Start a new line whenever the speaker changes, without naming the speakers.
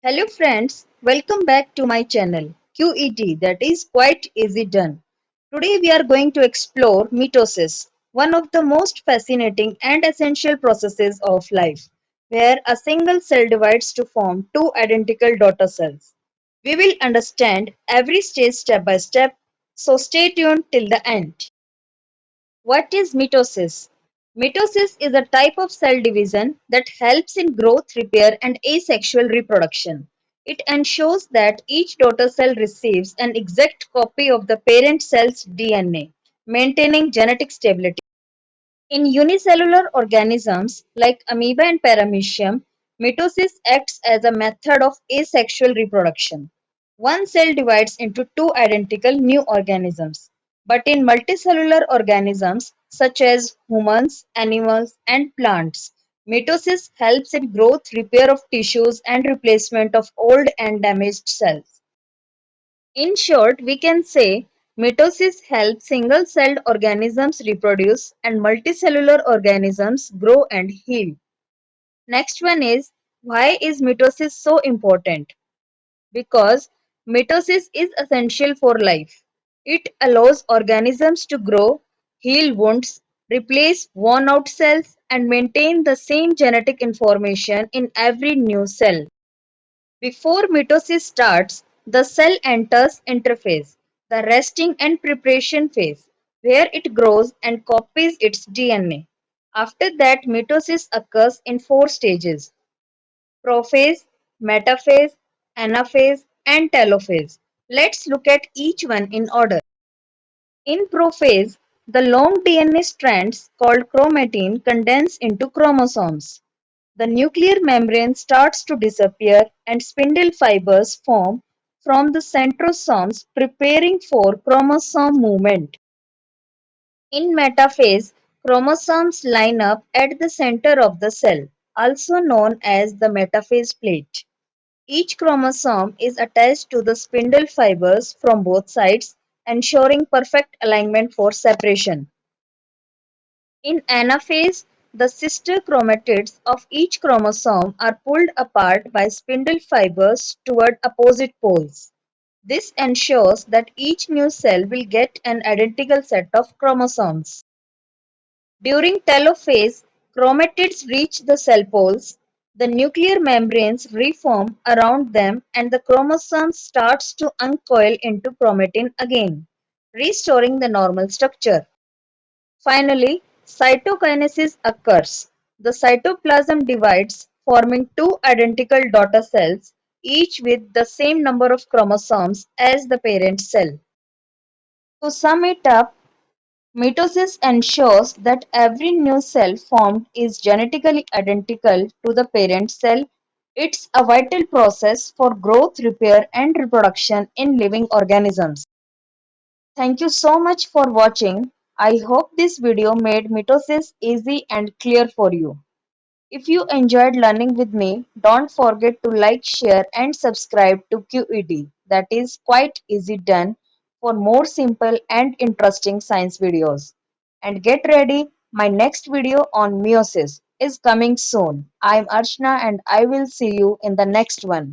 Hello friends, welcome back to my channel QED, that is quite easy done. Today we are going to explore mitosis, one of the most fascinating and essential processes of life, where a single cell divides to form two identical daughter cells. We will understand every stage step by step, so stay tuned till the end. What is mitosis? Mitosis is a type of cell division that helps in growth, repair, and asexual reproduction. It ensures that each daughter cell receives an exact copy of the parent cell's DNA, maintaining genetic stability. In unicellular organisms like amoeba and paramecium, mitosis acts as a method of asexual reproduction. One cell divides into two identical new organisms. But in multicellular organisms such as humans, animals, and plants, mitosis helps in growth, repair of tissues, and replacement of old and damaged cells. In short, we can say mitosis helps single-celled organisms reproduce and multicellular organisms grow and heal. Next one is, why is mitosis so important? Because mitosis is essential for life. It allows organisms to grow, heal wounds, replace worn out cells, and maintain the same genetic information in every new cell. Before mitosis starts, the cell enters interphase, the resting and preparation phase, where it grows and copies its DNA. After that, mitosis occurs in four stages: prophase, metaphase, anaphase, and telophase. Let's look at each one in order. In prophase, the long DNA strands called chromatin condense into chromosomes. The nuclear membrane starts to disappear and spindle fibers form from the centrosomes, preparing for chromosome movement. In metaphase, chromosomes line up at the center of the cell, also known as the metaphase plate. Each chromosome is attached to the spindle fibers from both sides, ensuring perfect alignment for separation. In anaphase, the sister chromatids of each chromosome are pulled apart by spindle fibers toward opposite poles. This ensures that each new cell will get an identical set of chromosomes. During telophase, chromatids reach the cell poles, the nuclear membranes reform around them, and the chromosome starts to uncoil into chromatin again, restoring the normal structure. Finally, cytokinesis occurs. The cytoplasm divides, forming two identical daughter cells, each with the same number of chromosomes as the parent cell. To sum it up, mitosis ensures that every new cell formed is genetically identical to the parent cell. It's a vital process for growth, repair, and reproduction in living organisms. Thank you so much for watching. I hope this video made mitosis easy and clear for you. If you enjoyed learning with me, don't forget to like, share, and subscribe to QED. That is quite easy done for more simple and interesting science videos. And get ready, my next video on meiosis is coming soon. I'm Archana and I will see you in the next one.